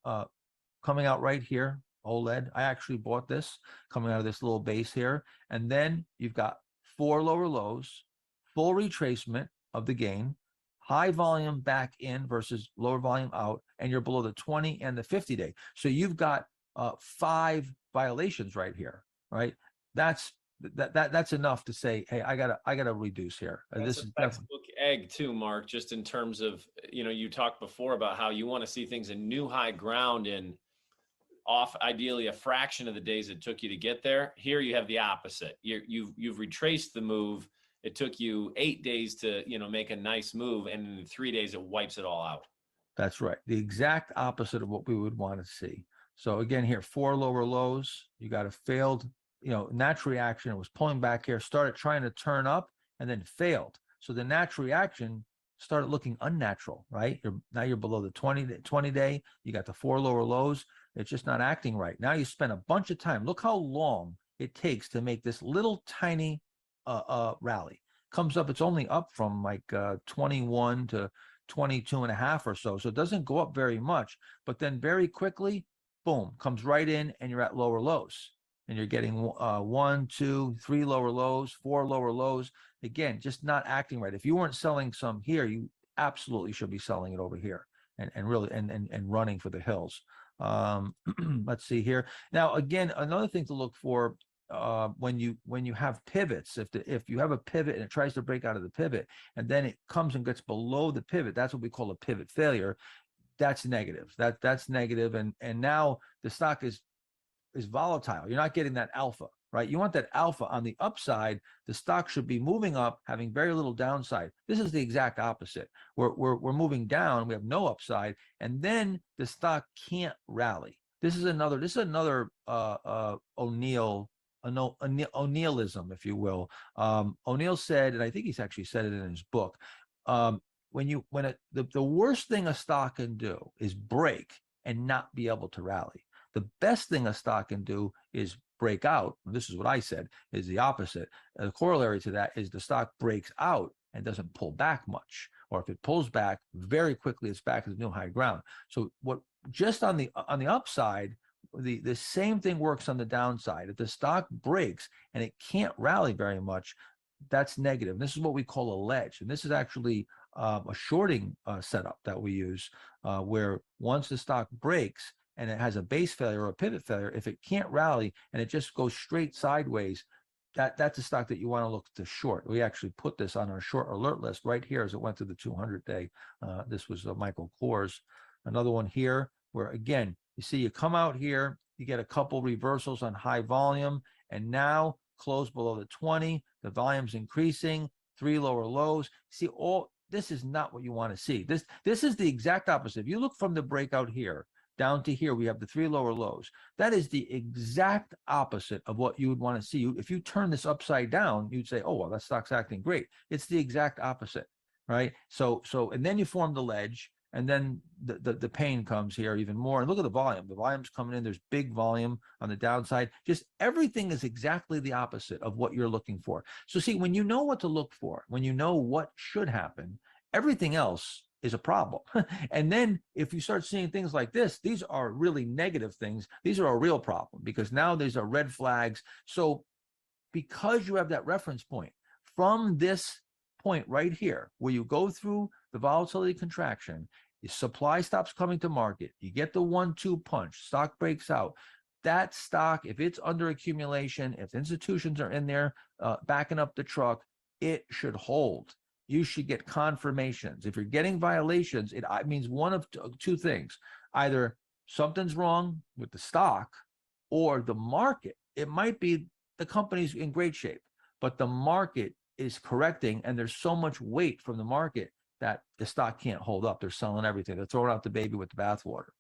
[SPEAKER 2] coming out right here, OLED. I actually bought this coming out of this little base here, and then you've got 4 lower lows, full retracement of the gain, high volume back in versus lower volume out, and you're below the 20 and the 50-day. So you've got 5 violations right here, right? That's enough to say, hey, I gotta reduce here.
[SPEAKER 3] This is textbook egg too, Mark, just in terms of, you talked before about how you want to see things in new high ground in off ideally a fraction of the days it took you to get there. Here you have the opposite. You've retraced the move. It took you 8 days to, make a nice move, and in 3 days it wipes it all out.
[SPEAKER 2] That's right. The exact opposite of what we would want to see. So again, here, 4 lower lows. You got a failed, natural reaction. It was pulling back here, started trying to turn up, and then failed. So the natural reaction started looking unnatural, right? Now you're below the 20 day. You got the 4 lower lows. It's just not acting right. Now you spend a bunch of time. Look how long it takes to make this little tiny rally. Comes up, it's only up from like 21 to 22 and a half or so. So it doesn't go up very much, but then very quickly, boom, comes right in and you're at lower lows. And you're getting 1, 2, 3 lower lows, 4 lower lows. Again, just not acting right. If you weren't selling some here, you absolutely should be selling it over here and really and running for the hills. Let's see here. Now, again, another thing to look for when you have pivots, if you have a pivot and it tries to break out of the pivot and then it comes and gets below the pivot, that's what we call a pivot failure. That's negative. That's negative. And now the stock is volatile. You're not getting that alpha, right? You want that alpha on the upside. The stock should be moving up, having very little downside. This is the exact opposite. We're moving down. We have no upside, and then the stock can't rally. This is another O'Neillism, if you will. O'Neill said, and I think he's actually said it in his book. The worst thing a stock can do is break and not be able to rally. The best thing a stock can do is break out. This is what I said, is the opposite. The corollary to that is the stock breaks out and doesn't pull back much. Or if it pulls back very quickly, it's back to the new high ground. So just on the upside, the same thing works on the downside. If the stock breaks and it can't rally very much, that's negative. This is what we call a ledge. And this is actually a shorting setup that we use, where once the stock breaks, and it has a base failure or a pivot failure, if it can't rally and it just goes straight sideways, that's a stock that you want to look to short. We actually put this on our short alert list right here as it went through the 200-day. This was Michael Kors. Another one here where, again, you see you come out here, you get a couple reversals on high volume, and now close below the 20. The volume's increasing, 3 lower lows. See, this is not what you want to see. This is the exact opposite. If you look from the breakout here down to here, we have the 3 lower lows. That is the exact opposite of what you would want to see. If you turn this upside down, you'd say, oh, well, that stock's acting great. It's the exact opposite, right? So, and then you form the ledge, and then the pain comes here even more. And look at the volume. The volume's coming in. There's big volume on the downside. Just everything is exactly the opposite of what you're looking for. So see, when you know what to look for, when you know what should happen, everything else is a problem. And then if you start seeing things like this, these are really negative things. These are a real problem because now these are red flags. So because you have that reference point from this point right here, where you go through the volatility contraction, the supply stops coming to market, you get the 1-2 punch, stock breaks out. That stock, if it's under accumulation, if institutions are in there backing up the truck, it should hold. You should get confirmations. If you're getting violations, it means one of two things. Either something's wrong with the stock or the market. It might be the company's in great shape, but the market is correcting and there's so much weight from the market that the stock can't hold up. They're selling everything. They're throwing out the baby with the bathwater.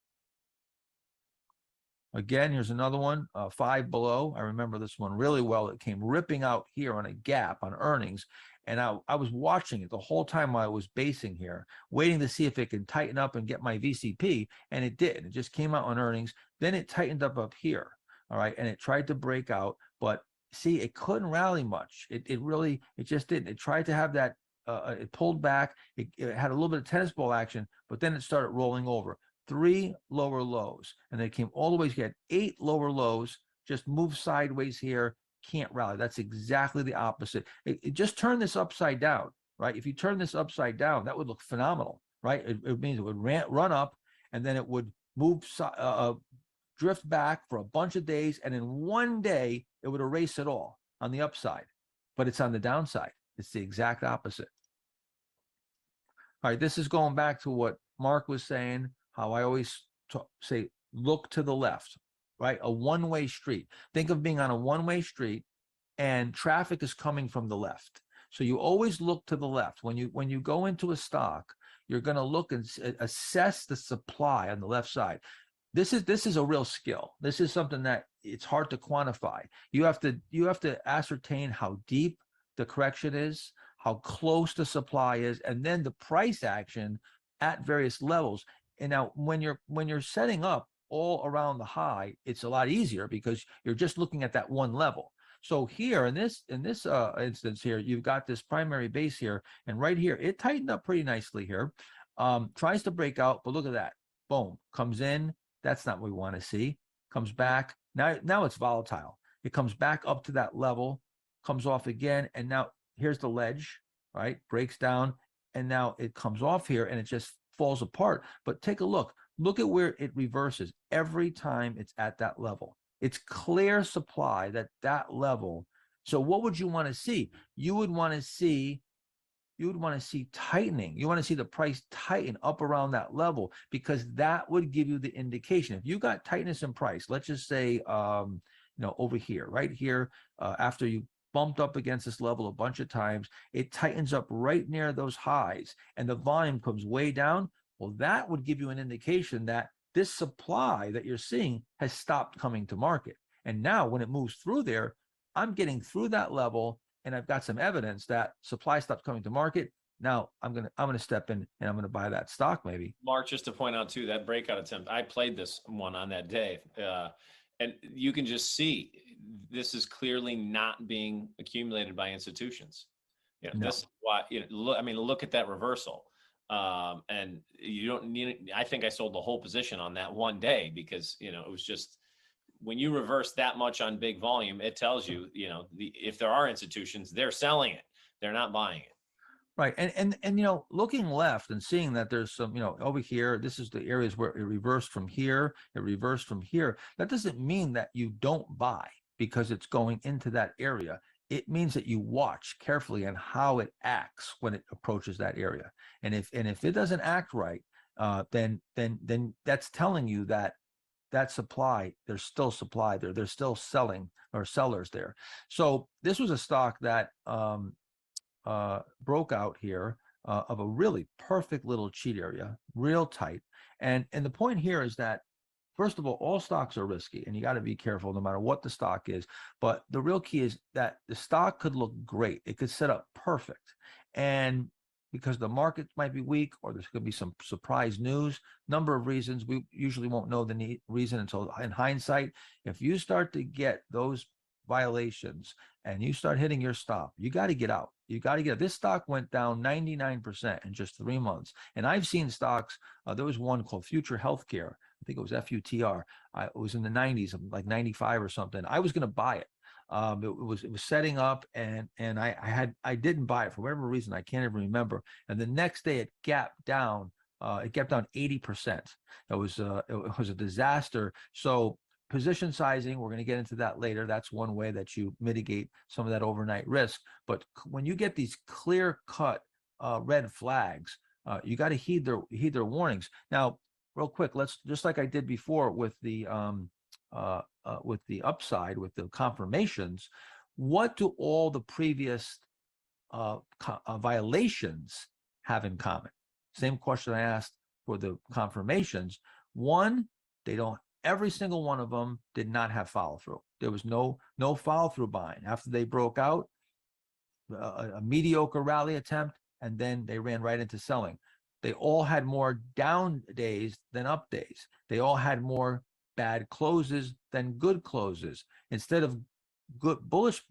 [SPEAKER 2] Again, here's another one, 5 below. I remember this one really well. It came ripping out here on a gap on earnings. And I was watching it the whole time while I was basing here, waiting to see if it could tighten up and get my VCP. And it did. It just came out on earnings. Then it tightened up here. All right. And it tried to break out. But see, it couldn't rally much. It just didn't. It tried to have that. It pulled back. It had a little bit of tennis ball action, but then it started rolling over. 3 lower lows. And they came all the way. You had 8 lower lows, just moved sideways here. Can't rally. That's exactly the opposite. It just turned this upside down, right? If you turn this upside down, that would look phenomenal, right? It means it would run up and then it would move, drift back for a bunch of days. And in one day, it would erase it all on the upside, but it's on the downside. It's the exact opposite. All right. This is going back to what Mark was saying, how I always say, look to the left. right? A one-way street. Think of being on a one-way street and traffic is coming from the left. So you always look to the left. When you go into a stock, you're going to look and assess the supply on the left side. This is a real skill. This is something that it's hard to quantify. You have to ascertain how deep the correction is, how close the supply is, and then the price action at various levels. And now when you're setting up all around the high, it's a lot easier because you're just looking at that one level. So here in this instance here, you've got this primary base here, and right here, it tightened up pretty nicely here. Tries to break out, but look at that. Boom, comes in. That's not what we want to see. Comes back. Now it's volatile. It comes back up to that level, comes off again, and now here's the ledge, right? Breaks down, and now it comes off here, and it just falls apart. But take a look. Look at where it reverses every time it's at that level. It's clear supply that level. So what would you want to see? You would want to see tightening. You want to see the price tighten up around that level, because that would give you the indication. If you got tightness in price, let's just say, over here, right here, after you bumped up against this level a bunch of times, it tightens up right near those highs and the volume comes way down. Well, that would give you an indication that this supply that you're seeing has stopped coming to market. And now when it moves through there, I'm getting through that level and I've got some evidence that supply stopped coming to market. Now I'm gonna step in and I'm gonna buy that stock maybe.
[SPEAKER 3] Mark, just to point out too, that breakout attempt, I played this one on that day. And you can just see this is clearly not being accumulated by institutions.
[SPEAKER 2] No.
[SPEAKER 3] This is why, look at that reversal. And you don't need, I think I sold the whole position on that one day because, it was just, when you reverse that much on big volume, it tells you, if there are institutions, they're selling it. They're not buying it.
[SPEAKER 2] Right. And looking left and seeing that there's some, over here, this is the areas where it reversed from here, it reversed from here. That doesn't mean that you don't buy because it's going into that area. It means that you watch carefully on how it acts when it approaches that area. And if it doesn't act right, then that's telling you that supply, there's still supply there. There's still selling or sellers there. So this was a stock that broke out here of a really perfect little cheat area, real tight. And the point here is that, first of all stocks are risky and you got to be careful no matter what the stock is. But the real key is that the stock could look great. It could set up perfect. And because the market might be weak or there's going to be some surprise news, number of reasons, we usually won't know the reason until in hindsight. If you start to get those violations and you start hitting your stop, you got to get out. You got to get out. This stock went down 99% in just 3 months. And I've seen stocks, there was one called Future Healthcare. I think it was FUTR. It was in the 90s, like 95 or something. I was going to buy it. It was setting up, and I didn't buy it for whatever reason. I can't even remember. And the next day it gapped down. It gapped down 80%. It was a disaster. So position sizing, we're going to get into that later. That's one way that you mitigate some of that overnight risk. But when you get these clear cut red flags, you got to heed their warnings. Now, real quick, let's, just like I did before with the upside, with the confirmations, what do all the previous violations have in common? Same question I asked for the confirmations. One, every single one of them did not have follow through. There was no follow through buying. After they broke out, a mediocre rally attempt, and then they ran right into selling. They all had more down days than up days. They all had more bad closes than good closes. Instead of good bullish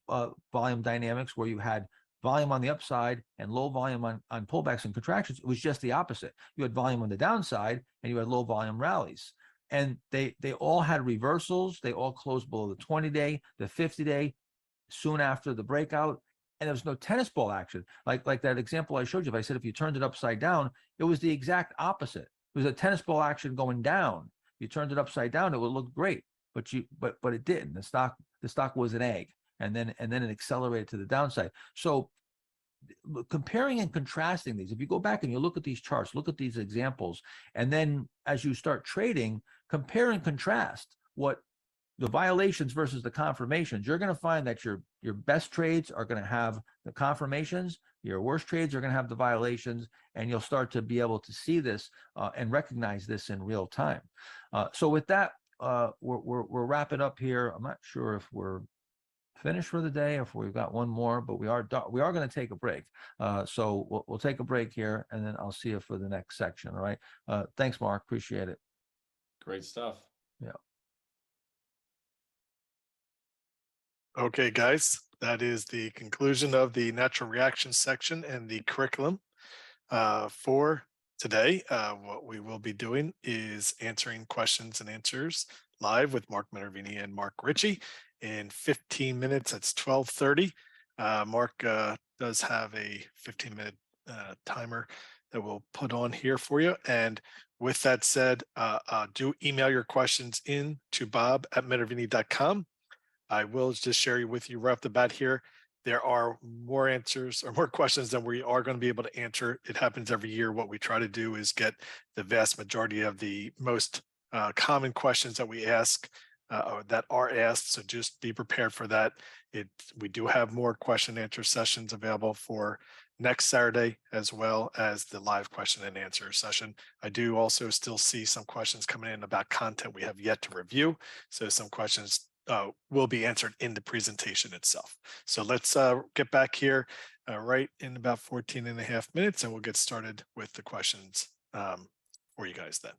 [SPEAKER 2] volume dynamics where you had volume on the upside and low volume on pullbacks and contractions, it was just the opposite. You had volume on the downside and you had low volume rallies. And they all had reversals. They all closed below the 20-day, the 50-day, soon after the breakout. And there was no tennis ball action. Like that example I showed you, if I said if you turned it upside down, it was the exact opposite. It was a tennis ball action going down. You turned it upside down, it would look great, but it didn't. The stock was an egg, and then it accelerated to the downside. So comparing and contrasting these, if you go back and you look at these charts, look at these examples, and then as you start trading, compare and contrast what the violations versus the confirmations, you're going to find that your best trades are going to have the confirmations, your worst trades are going to have the violations, and you'll start to be able to see this and recognize this in real time. So with that, we're wrapping up here. I'm not sure if we're finished for the day or if we've got one more, but we are going to take a break. So we'll take a break here, and then I'll see you for the next section. All right. Thanks, Mark. Appreciate it.
[SPEAKER 3] Great stuff.
[SPEAKER 2] Yeah.
[SPEAKER 1] Okay, guys, that is the conclusion of the natural reaction section and the curriculum for today. What we will be doing is answering questions and answers live with Mark Minervini and Mark Ritchie in 15 minutes. That's 12:30. Mark does have a 15-minute timer that we'll put on here for you. And with that said, do email your questions in to bob@minervini.com. I will just share with you right off the bat here. There are more answers or more questions than we are going to be able to answer. It happens every year. What we try to do is get the vast majority of the most common questions that we ask or that are asked. So just be prepared for that. We do have more question and answer sessions available for next Saturday, as well as the live question and answer session. I do also still see some questions coming in about content we have yet to review. So some questions will be answered in the presentation itself. So let's get back here right in about 14 and a half minutes, and we'll get started with the questions for you guys then.